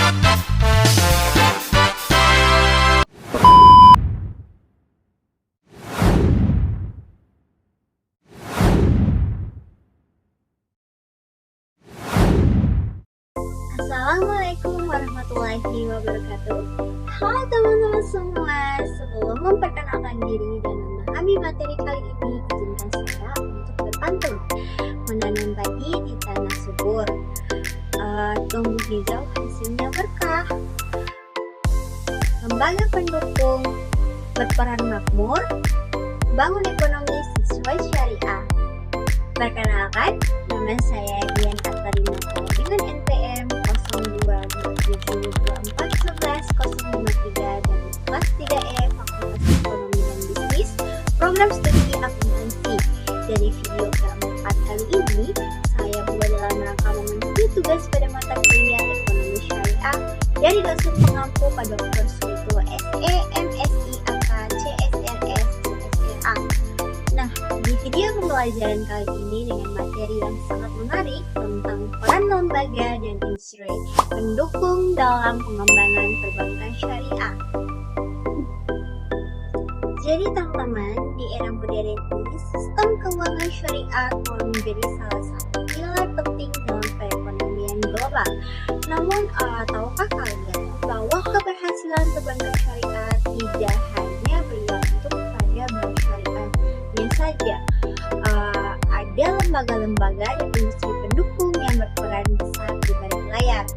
Assalamualaikum warahmatullahi wabarakatuh. Halo teman-teman semua, sebelum memperkenalkan diri dan memahami materi kali ini, izinkan saya untuk berpantun menanam padi di tanah subur, tumbuh hijau hasilnya berkah. Lembaga pendukung berperan makmur, bangun ekonomi sesuai syariah. Perkenalkan, nama saya Dian Katarina dengan NPM 0227241105 dari kelas 3E Fakultas Ekonomi dan Bisnis, program studi akuntansi. Dari video keempat kali ini, saya buat dalam rangka memenuhi tugas pada mata kuliah ekonomi syariah dari dosen pengampu Pak Dr. Suito SE, MSI, AK, CSRS, CSRA. Nah, di video pembelajaran kali ini dengan materi yang sangat menarik tentang peran lembaga dan instrumen pendukung dalam pengembangan perbankan syariah. Jadi teman-teman, di era modern ini, sistem keuangan syariah telah menjadi salah satu pilar penting dalam perekonomian global. Namun, tahukah kalian bahwa keberhasilan perbankan syariah tidak hanya bergantung pada bank syariahnya saja? Ada lembaga-lembaga dan industri pendukung yang berperan besar di balik layar.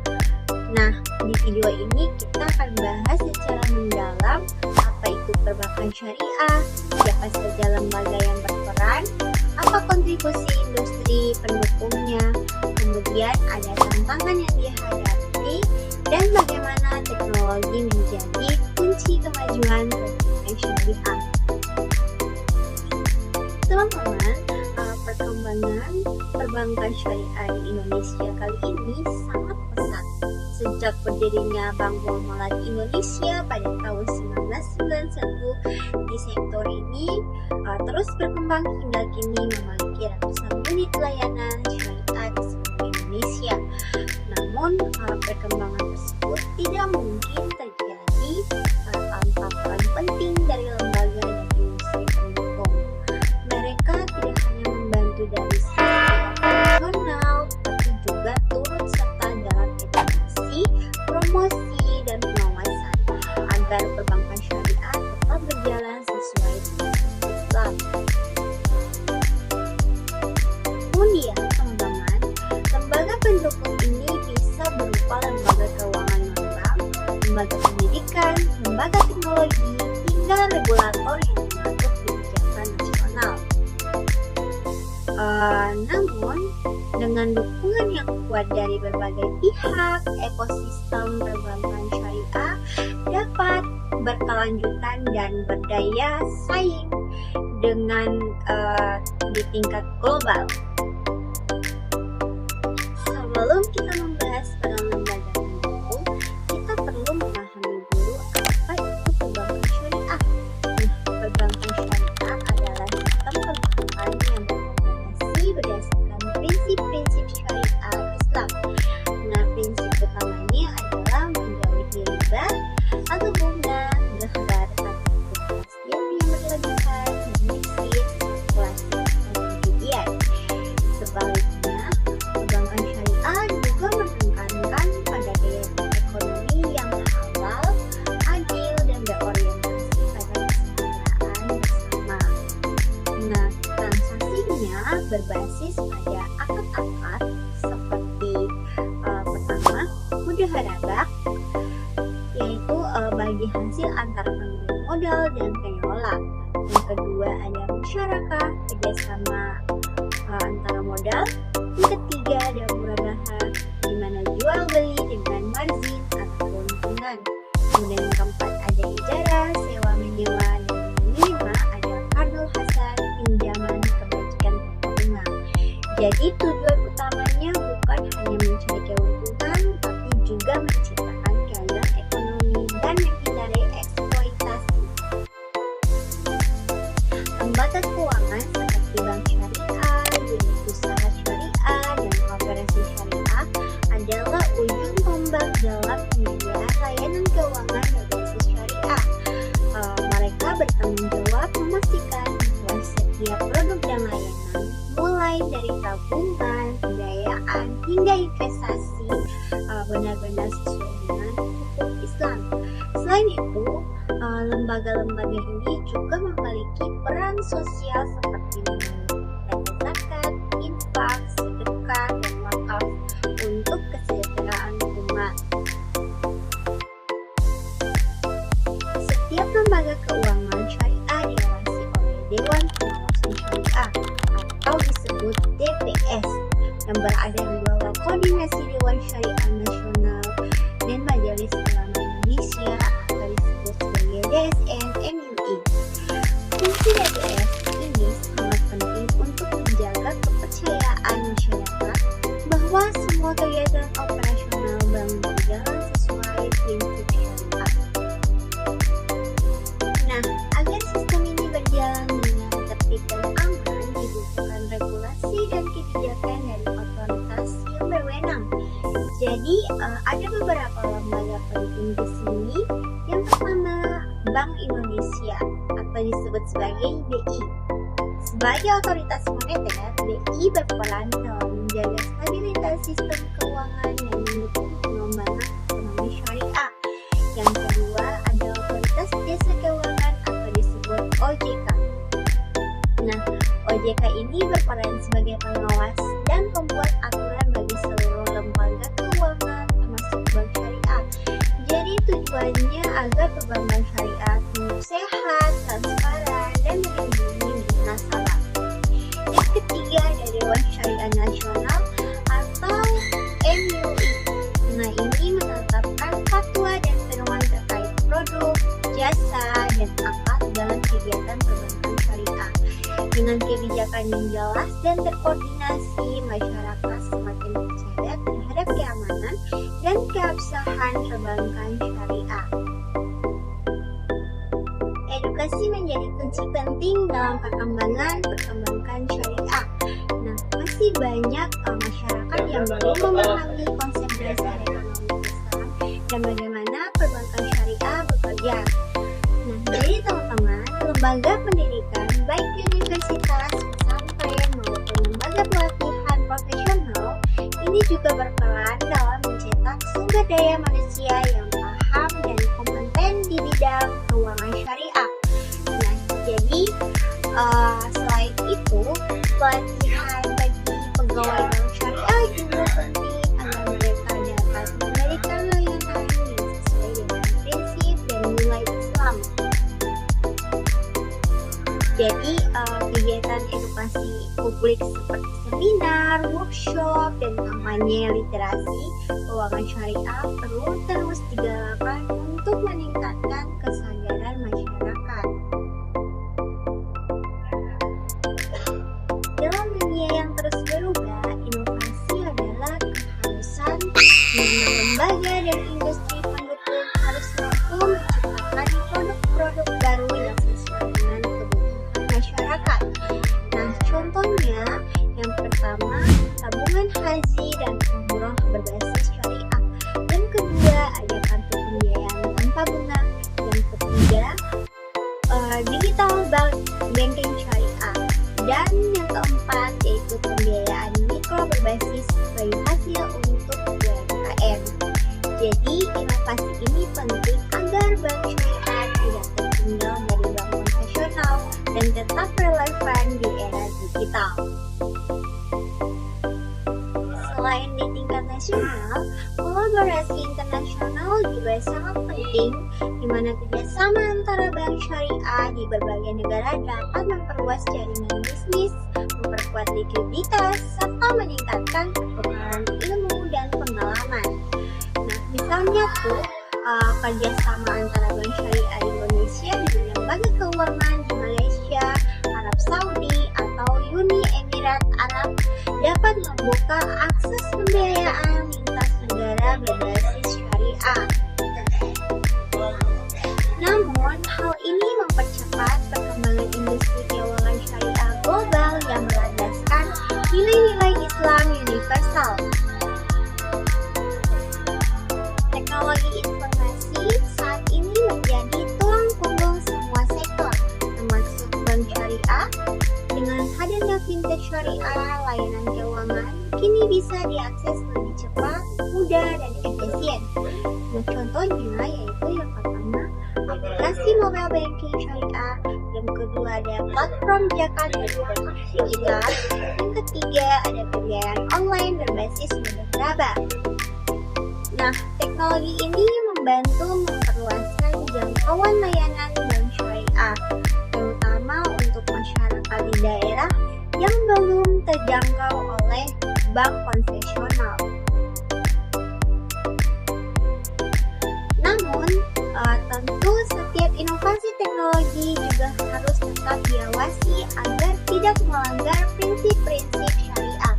Nah, di video ini kita akan bahas secara mendalam apa itu perbankan syariah, siapa saja lembaga yang berperan, apa kontribusi industri pendukungnya, kemudian ada tantangan yang dihadapi, dan bagaimana teknologi menjadi kunci kemajuan perbankan syariah. Teman-teman, perkembangan perbankan syariah di Indonesia kali ini sangat pesat. Sejak berdirinya Bank Muamalat Indonesia pada tahun 1991, di sektor ini terus berkembang hingga kini memiliki ratusan unit layanan syariah di seluruh Indonesia. Namun, perkembangan tersebut tidak mungkin terjadi tanpa peran penting dari lembaga dan industri pendukung. Mereka tidak hanya membantu dari sisi operasional, tapi juga turut serta dalam edukasi, promosi, dan pengawasan agar perbankan syariah tetap berjalan sesuai prinsip Islam. Kemudian, teman-teman, lembaga pendukung ini bisa berupa lembaga keuangan non-bank, lembaga pendidikan, lembaga teknologi, hingga regulator yang mengatur kebijakan nasional. Namun, dengan dukungan yang kuat dari berbagai pihak, ekosistem perbankan syariah dapat berkelanjutan dan berdaya saing dengan di tingkat global. Sebelum kita membahas peran lembaga pendukung, kita perlu memahami dulu apa itu perbankan syariah. Perbankan syariah adalah sistem perbankan yang beroperasi berdasarkan prinsip-prinsip syariah Islam. Nah, prinsip utamanya adalah menjauhi riba atau bunga, gharar atau kepastian yang berlebihan, defisit, spekulasi, dan kejadian. Sebaliknya, perbankan syariah juga menekankan pada gaya ekonomi yang halal, adil, dan berorientasi pada kesejahteraan bersama. Nah, transaksinya berbasis pada akad-akad seperti pertama, mudaharabah, yaitu bagi hasil antara pemilik modal dan pengelola. Yang kedua ada musyarakah, kerjasama antara modal. Yang ketiga ada murabahah, di mana jual beli dengan margin atau keuntungan. Kemudian yang keempat ada ijarah, sewa menyewa, dan yang kelima ada qardul hasan, pinjaman kebajikan bunga. Jadi tujuan utamanya bukan hanya mencari keuntungan, tapi juga menciptakan keadilan ekonomi dan menghindari eksploitasi. Lembaga keuangan seperti bank syariah, unit usaha syariah, dan koperasi syariah adalah ujung tombak dalam penyedia layanan keuangan berbasis syariah. Mereka bertanggung jawab memastikan bahwa setiap produk dan layanan, mulai dari tabungan, pembiayaan, hingga investasi, benar-benar sesuai dengan hukum Islam. Selain itu, lembaga-lembaga ini juga memiliki peran sosial seperti membayar zakat, infak, sedekah, dan wakaf untuk kesejahteraan umat. Setiap lembaga keuangan syariah diawasi oleh Dewan Pengawasan Syariah atau disebut DPS yang berada di bawah koordinasi Dewan Syariah Nasional dan Majelis Ulama Indonesia atau disebut sebagai DSN MUI. Fungsi DPS ini sangat penting untuk menjaga kepercayaan masyarakat bahwa semua kegiatan operasional bank berjalan sesuai prinsip syariah. Nah, agar sistem ini berjalan dengan tertib dan aman, dibutuhkan regulasi dan kebijakan dari otoritas yang berwenang. Jadi, ada beberapa lembaga penting di sini. Yang pertama, Bank Indonesia atau disebut sebagai BI. Sebagai otoritas moneter, BI berperan dalam menjaga stabilitas sistem keuangan dan mendukung pengembangan ekonomi syariah. Yang kedua, ada otoritas jasa keuangan atau disebut OJK. Nah, OJK ini berperan sebagai pengawas dan pembuat aturan bagi seluruh lembaga keuangan termasuk bank syariah. Jadi tujuannya agar perbankan syariah tumbuh sehat, transparan, dan melindungi nasabah. Yang ketiga ada Dewan Syariah Nasional atau MUI. Nah, ini menetapkan fatwa dan pedoman terkait produk, jasa, dan akad dalam kegiatan perbankan syariah. Dengan kebijakan yang jelas dan terkoordinasi, masyarakat semakin percaya terhadap keamanan dan keabsahan perbankan syariah. Edukasi menjadi kunci penting dalam perkembangan perbankan syariah. Nah, masih banyak masyarakat yang belum memahami konsep dasar ekonomi Islam dan bagaimana perbankan syariah bekerja. Nah, jadi teman-teman, lembaga pendidikan baik universitas, pesantren maupun lembaga pelatihan profesional ini juga berperan dalam mencetak sumber daya manusia yang paham dan kompeten di bidang keuangan syariah. Nah, jadi selain itu, pelatihan bagi pegawai bank syariah juga penting agar mereka dapat memberikan layanan yang sesuai dengan prinsip dan nilai Islam. Jadi, kegiatan edukasi publik seperti seminar, workshop, dan kampanye literasi keuangan syariah perlu terus digalakan untuk meningkatkan kesadaran masyarakat. Dalam dunia yang terus berubah, inovasi adalah keharusan di mana lembaga dan industri pendukung harus mampu menciptakan produk-produk baru yang sesuai dengan kebutuhan masyarakat. Nah, contohnya yang pertama, tabungan haji dan umroh berbasis syariah. Yang kedua, ada kartu pembiayaan tanpa bunga. Yang ketiga, digital banking syariah. Dan yang keempat, yaitu pembiayaan mikro berbasis bayi hasil untuk UMKM. Jadi, inovasi ini penting agar bank syariah tidak tertinggal dari bank konvensional dan tetap relevan di era digital. Selain di tingkat nasional, kolaborasi internasional juga sangat penting, di mana kerjasama antara bank syariah di berbagai negara dapat memperluas jaringan bisnis, memperkuat likuiditas, serta meningkatkan pertukaran ilmu dan pengalaman. Nah, misalnya tuh, kerjasama antara bank syariah Indonesia dengan lembaga keuangan di Malaysia, Arab Saudi, atau Uni Emirat Arab dapat membuka akses pembiayaan lintas negara berbasis syariah. Namun, hal ini mempercepat perkembangan industri keuangan syariah global yang berlandaskan nilai-nilai Islam universal. Teknologi fintech syariah, layanan keuangan kini bisa diakses lebih cepat, mudah, dan efisien. Nah, contohnya yaitu yang pertama, aplikasi mobile banking syariah, yang kedua ada platform zakat dan jelas, yang ketiga ada pembayaran online berbasis niraba. Nah, teknologi ini membantu memperluaskan jangkauan layanan bank syariah, terutama untuk masyarakat di daerah yang belum terjangkau oleh bank konvensional. Namun, tentu setiap inovasi teknologi juga harus tetap diawasi agar tidak melanggar prinsip-prinsip syariah.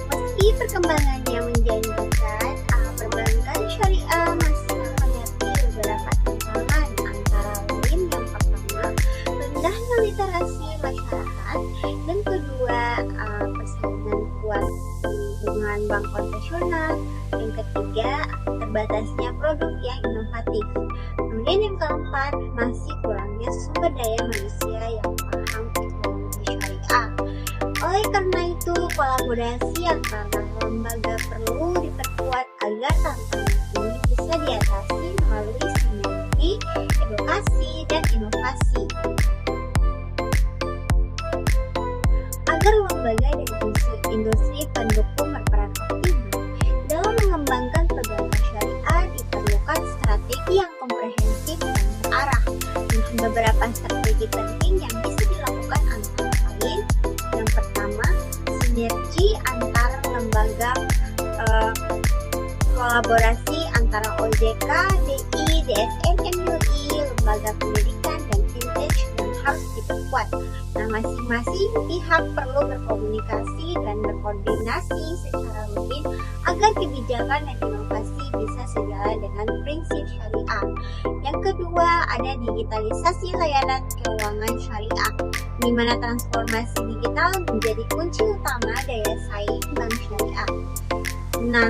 Meski perkembangannya menjanjikan, perbankan syariah masih menghadapi beberapa tantangan, antara lain yang pertama, rendahnya literasi masyarakat, dan kedua, persaingan kuat dengan bank konvensional, yang ketiga, terbatasnya produk yang inovatif. Kemudian yang keempat, masih kurangnya sumber daya manusia yang paham teknologi syariah. Oleh karena itu, kolaborasi antara lembaga perlu diperkuat agar tantangan ini bisa diatasi melalui sinergi, edukasi, dan inovasi. Agar lembaga dan industri pendukung berperan optimal dalam mengembangkan perbankan syariah, diperlukan strategi yang komprehensif dan terarah. Beberapa strategi penting yang bisa dilakukan antara lain, yang pertama, sinergi antar lembaga, kolaborasi antara OJK, DI, DSN, MUI, lembaga pendidikan, dan fintech yang harus diperkuat. Nah, masing-masing pihak perlu berkomunikasi dan berkoordinasi secara rutin agar kebijakan dan inovasi bisa sejalan dengan prinsip syariah. Yang kedua, ada digitalisasi layanan keuangan syariah, di mana transformasi digital menjadi kunci utama daya saing bank syariah. Nah,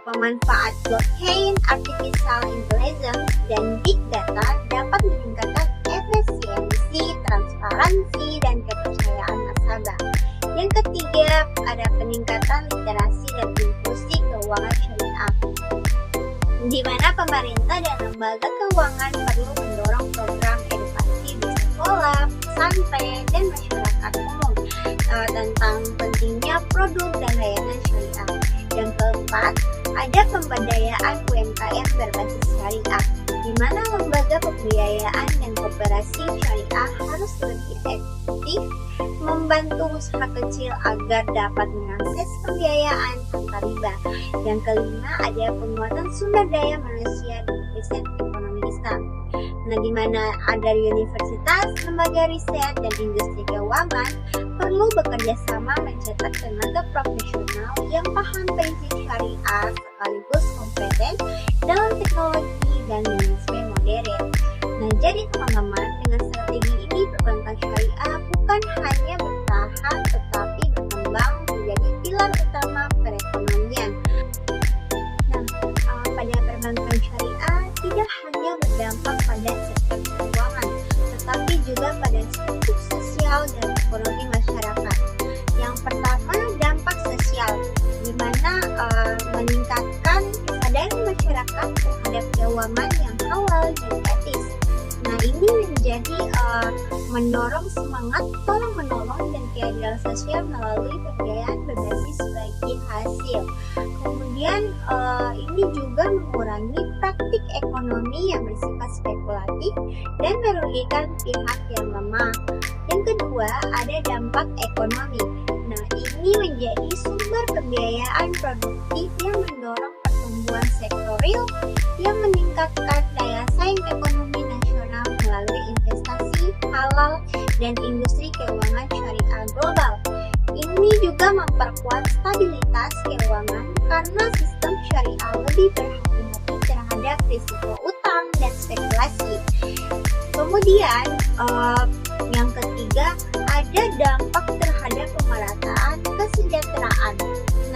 pemanfaat blockchain, artificial intelligence, dan big data dapat meningkatkan efisiensi, transparansi, dan kepercayaan nasabah. Yang ketiga, ada peningkatan literasi dan inklusi keuangan syariah, di mana pemerintah dan lembaga keuangan perlu mendorong program edukasi di sekolah, pesantren, dan masyarakat umum tentang pentingnya produk dan layanan syariah. Yang keempat, ada pemberdayaan UMKM berbasis syariah, di mana lembaga pembiayaan dan koperasi syariah harus lebih aktif membantu usaha kecil agar dapat mengakses pembiayaan tanpa riba. Yang kelima, ada penguatan sumber daya manusia dan riset ekonomi Islam. Nah, di mana ada universitas, lembaga riset, dan industri keuangan perlu bekerja sama mencetak tenaga profesional yang paham prinsip syariah sekaligus kompeten dalam teknologi dan manajemen modern. Nah, jadi teman-teman, dengan strategi ini perbankan syariah bukan hanya bertahan tetapi berkembang menjadi pilar utama perekonomian. Nah, pada perbankan syariah tidak hanya berdampak pada sektor keuangan, tetapi juga pada struktur sosial dan ekonomi masyarakat. Yang pertama, dampak sosial, di mana meningkatkan kesadaran masyarakat terhadap keuangan yang halal dan etis. Nah, ini menjadi mendorong semangat tolong menolong dan keadilan sosial melalui pembiayaan berbasis bagi hasil. Kemudian ini juga mengurangi praktik ekonomi yang bersifat spekulatif dan merugikan pihak yang lemah. Yang kedua, ada dampak ekonomi. Nah, ini menjadi sumber pembiayaan produktif yang mendorong pertumbuhan sektor real yang meningkatkan daya saing ekonomi nasional melalui investasi halal dan industri keuangan syariah global. Ini juga memperkuat stabilitas keuangan karena sistem syariah lebih berhati-hati terhadap risiko utang dan spekulasi. Kemudian yang ketiga, ada dampak terhadap pemerataan kesejahteraan.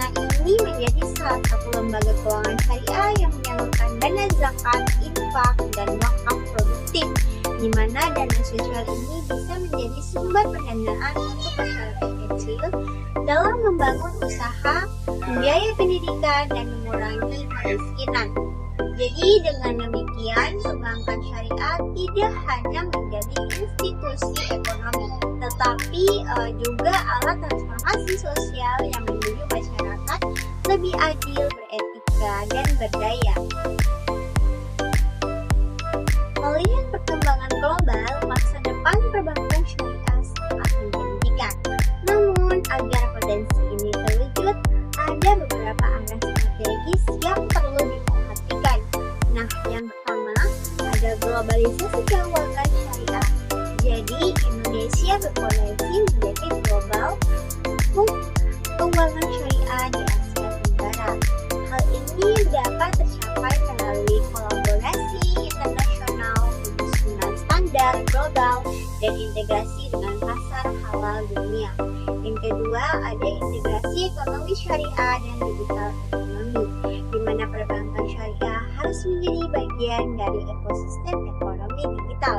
Nah, ini menjadi salah satu lembaga keuangan syariah yang menyalurkan dana zakat, infak, dan wakaf produktif. di mana dana sosial ini bisa menjadi sumber pendanaan untuk masyarakat kecil dalam membangun usaha, membiayai pendidikan, dan mengurangi kemiskinan. Jadi dengan demikian, perbankan syariah tidak hanya menjadi institusi ekonomi, tetapi juga alat transformasi sosial yang menuju masyarakat lebih adil, beretika, dan berdaya. Melihat perkembangan global, masa depan perbankan syariah sangat menjanjikan. Namun, agar potensi ini terwujud, ada beberapa arah strategis yang perlu diperhatikan. Nah, yang pertama, ada globalisasi keuangan syariah. Jadi, Indonesia berpotensi menjadi global keuangan syariah di Asia Tenggara. Hal ini dapat tercapai melalui kolaborasi internasional, penyusunan standar global, dan integrasi dengan pasar halal dunia. Yang kedua, ada integrasi ekonomi syariah dan digital ekonomi, di mana perbankan syariah harus menjadi bagian dari ekosistem ekonomi digital.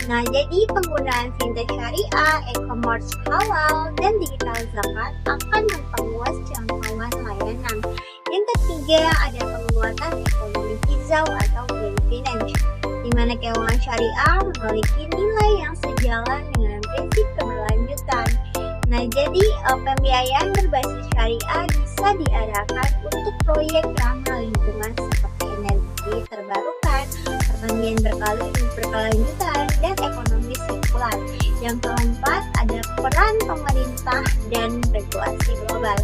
Nah, jadi penggunaan fintech syariah, e-commerce halal, dan digital zakat akan memperluas jangkauan layanan. Yang ketiga, ada penguatan ekonomi hijau atau green finance, di mana keuangan syariah memiliki nilai yang sejalan dengan prinsip keberlanjutan. Nah, jadi pembiayaan berbasis syariah bisa diarahkan untuk proyek ramah lingkungan seperti energi terbarukan, pertanian berkelanjutan, dan ekonomi sirkular. Yang keempat, ada peran pemerintah dan regulasi global,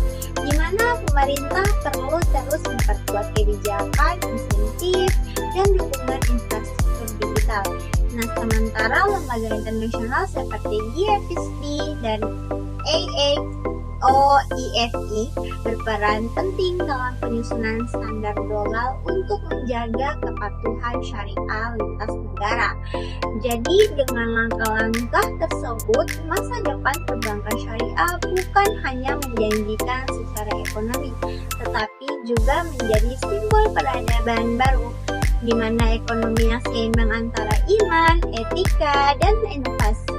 di mana pemerintah perlu terus memperkuat kebijakan, insentif, dan dukungan infrastruktur digital. Nah, sementara lembaga internasional seperti GFSD dan AAOIFI berperan penting dalam penyusunan standar global untuk menjaga kepatuhan syariah lintas negara. Jadi dengan langkah-langkah tersebut, masa depan perbankan syariah bukan hanya menjanjikan secara ekonomi, tetapi juga menjadi simbol peradaban baru, di mana ekonomi yang seimbang antara iman, etika, dan inovasi.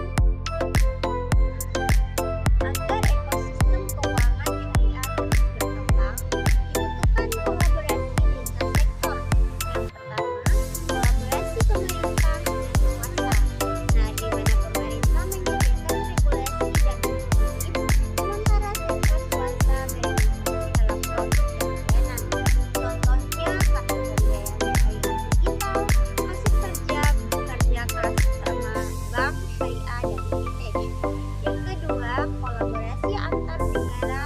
Agar ekosistem keuangan syariah terus berkembang, dibutuhkan kolaborasi lintas sektor. Yang pertama, kolaborasi pemerintah dan swasta. Nah, di mana pemerintah menyediakan regulasi dan insentif, sementara sektor swasta berinvestasi dalam produk dan layanan. Contohnya, kartu pembiayaan syariah digital, masuk kerja keras sama bank syariah dan fintech. Yang kedua, kolaborasi antar negara,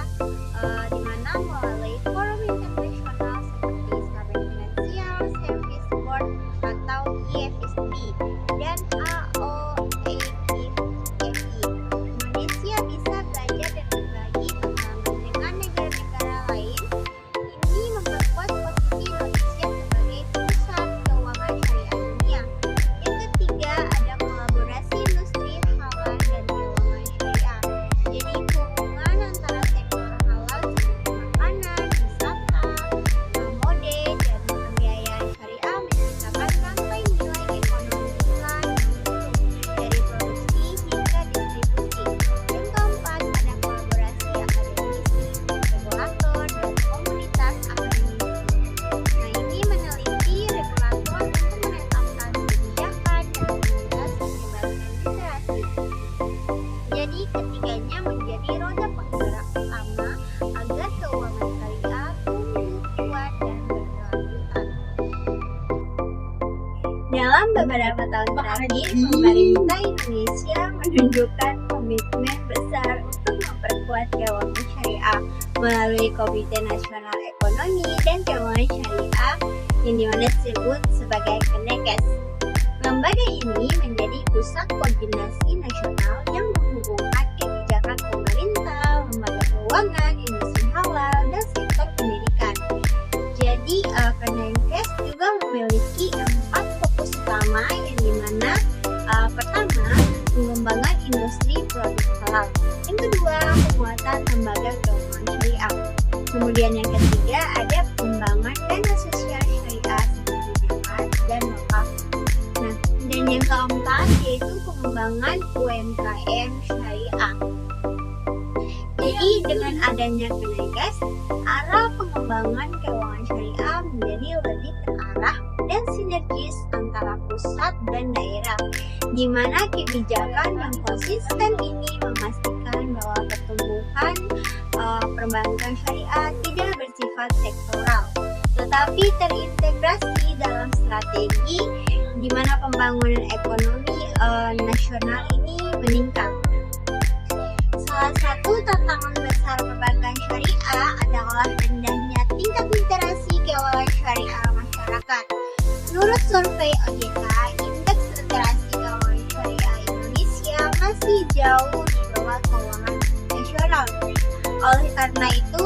di mana melalui forum internasional seperti Islamic Financial Service Board atau IFSB dan AOAIFI. Indonesia bisa belajar dan berbagi pengalaman dengan negara-negara lain. Ini memperkuat posisi Indonesia sebagai pusat keuangan syariah dunia. Yang ketiga, ada kolaborasi industri halal dan keuangan syariah. Jadi hubungan antara sektor halal seperti makanan, wisata, mode, dan pembiayaan syariah menciptakan rantai nilai ekonomi Islam yang utuh dari produksi hingga distribusi. Yang keempat, ada kolaborasi akademisi, regulator, dan komunitas akademisi. Nah, ini meneliti regulator untuk menetapkan kebijakan dan komunitas menyebarkan literasi. Jadi ketiganya menjadi roda penggerak utama agar keuangan syariah tumbuh kuat dan berkelanjutan. Dalam beberapa tahun terakhir, pemerintah Indonesia menunjukkan komitmen besar untuk memperkuat keuangan syariah melalui Komite Nasional Ekonomi dan Keuangan Syariah yang dimana disebut sebagai Kemenkes. Lembaga ini menjadi pusat koordinasi nasional yang menghubungkan kebijakan pemerintah, lembaga keuangan, industri halal, dan sektor pendidikan. Jadi, Kemenkes juga memiliki 4 fokus utama yang dimana pertama, pengembangan industri produk halal. Yang kedua, penguatan lembaga keuangan syariah. Kemudian yang ketiga, ada pengembangan dana sosial syariah seperti zakat dan wakaf. Nah, dan yang keempat, adanya Kemenkes, arah pengembangan keuangan syariah menjadi lebih terarah dan sinergis antara pusat dan daerah, di mana kebijakan yang konsisten ini memastikan bahwa pertumbuhan perbankan syariah tidak bersifat sektoral, tetapi terintegrasi dalam strategi di mana pembangunan ekonomi nasional ini meningkat. Salah satu tantangan besar perbankan syariah adalah rendahnya tingkat literasi keuangan syariah masyarakat. Menurut survei OJK, indeks literasi keuangan syariah Indonesia masih jauh di bawah keuangan nasional. Oleh karena itu,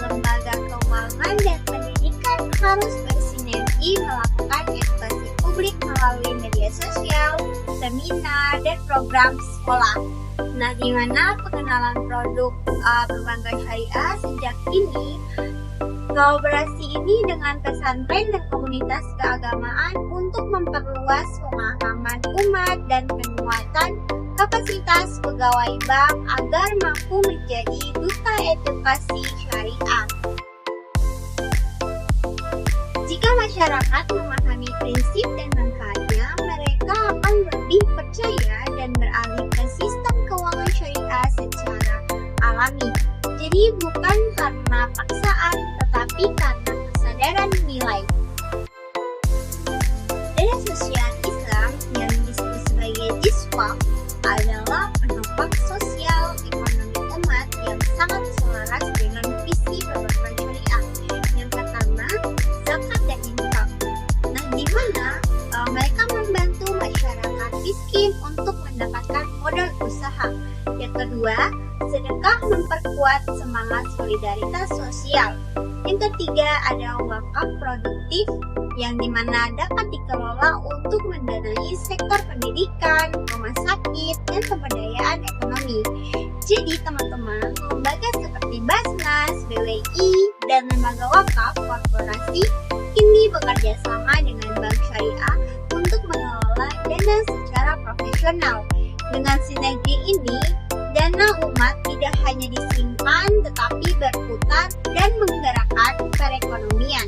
lembaga keuangan dan pendidikan harus bersinergi melakukan edukasi publik melalui media sosial, seminar, dan program sekolah. Nah, di mana pengenalan produk perbankan syariah sejak ini, kolaborasi ini dengan pesantren dan komunitas keagamaan untuk memperluas pemahaman umat dan penguatan kapasitas pegawai bank agar mampu menjadi duta edukasi syariah. Jika masyarakat memahami prinsip dan manfaatnya, mereka akan lebih percaya dan beralih ke sistem keuangan syariah secara alami. Jadi bukan karena paksaan, tetapi karena kesadaran nilai. Dana sosial Islam yang disebut sebagai Iswap adalah penopang sosial ekonomi umat yang sangat selaras dengan visi perbankan syariah. Yang pertama, zakat dan infak. Nah, di mana mereka membantu masyarakat miskin untuk mendapatkan modal usaha. Yang kedua, sedekah memperkuat semangat solidaritas sosial. Yang ketiga, ada wakaf produktif yang dimana dapat dikelola untuk mendanai sektor pendidikan, rumah sakit, dan pemberdayaan ekonomi. Jadi teman-teman, lembaga seperti Basnas, BWI, dan lembaga wakaf korporasi ini bekerja sama dengan bank syariah untuk mengelola dana secara profesional. Dengan sinergi ini, dana umat tidak hanya disimpan tetapi berputar dan menggerakkan perekonomian.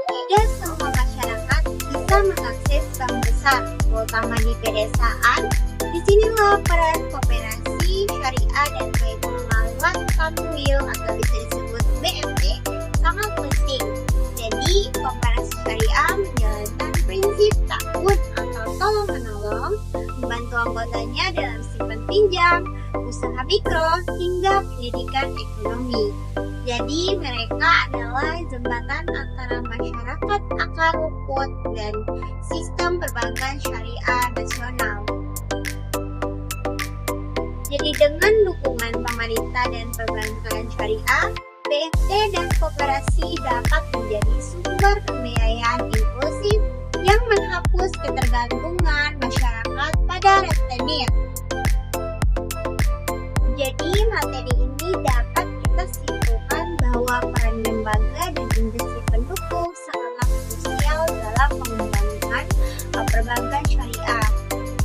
Tidak semua masyarakat bisa mengakses bank besar, terutama di pedesaan. Disinilah peran koperasi syariah dan pengenalan Tanwil atau bisa disebut BMT sangat penting. Jadi koperasi syariah menjalankan prinsip ta'awun atau tolong-menolong, membantu anggotanya dalam simpan pinjam, usaha mikro, hingga pendidikan ekonomi. Jadi mereka adalah jembatan antara masyarakat akar rumput dan sistem perbankan syariah nasional. Jadi dengan dukungan pemerintah dan perbankan syariah, BMT dan koperasi dapat menjadi sumber pembiayaan inklusif yang menghapus ketergantungan masyarakat pada rentenir. Jadi materi ini dapat kita simpulkan bahwa peran lembaga dan industri pendukung sangatlah krusial dalam pengembangan perbankan syariah.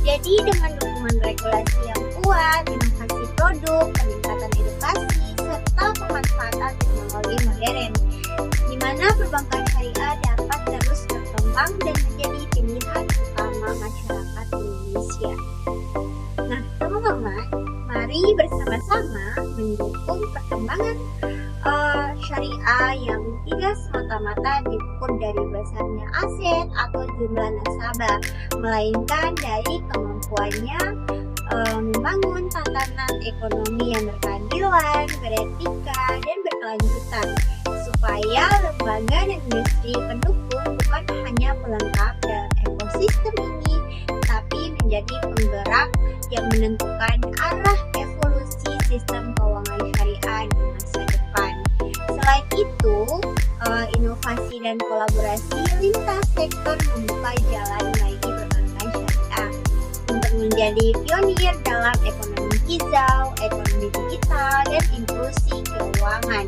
Jadi dengan dukungan regulasi yang kuat, inovasi produk, peningkatan edukasi, serta pemanfaatan teknologi modern, di mana perbankan syariah dapat terus berkembang dan menjadi pilihan utama masyarakat Indonesia. Nah, teman-teman, mari bersama-sama mendukung perkembangan syariah yang tidak semata-mata diukur dari besarnya aset atau jumlah nasabah, melainkan dari kemampuannya membangun tatanan ekonomi yang berkeadilan, beretika, dan berkelanjutan, supaya lembaga dan industri pendukung bukan hanya pelengkap dalam ekosistem ini, tapi menjadi penggerak yang menentukan arah evolusi sistem keuangan syariah di masa depan. Selain itu, inovasi dan kolaborasi lintas sektor membuka jalan bagi perbankan syariah untuk menjadi pionir dalam ekonomi hijau, ekonomi digital, dan inklusi keuangan.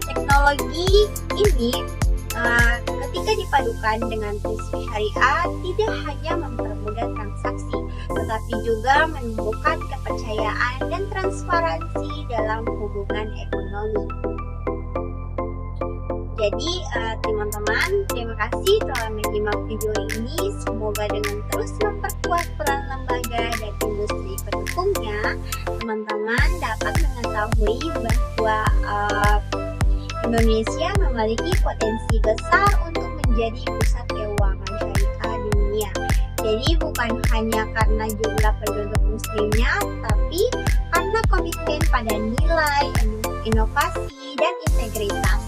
Teknologi ini ketika dipadukan dengan prinsip syariah tidak hanya mempermudah transaksi, tetapi juga menumbuhkan kepercayaan dan transparansi dalam hubungan ekonomi. Jadi teman-teman, terima kasih telah menyimak video ini. Semoga dengan terus memperkuat peran lembaga dan industri pendukungnya, teman-teman dapat mengetahui bahwa Indonesia memiliki potensi besar untuk menjadi pusat keuangan syariah dunia. Jadi bukan hanya karena jumlah penduduk muslimnya, tapi karena komitmen pada nilai, inovasi, dan integritas.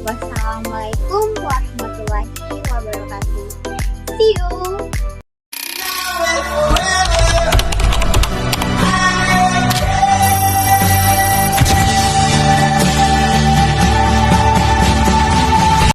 Wassalamualaikum warahmatullahi wabarakatuh. See you!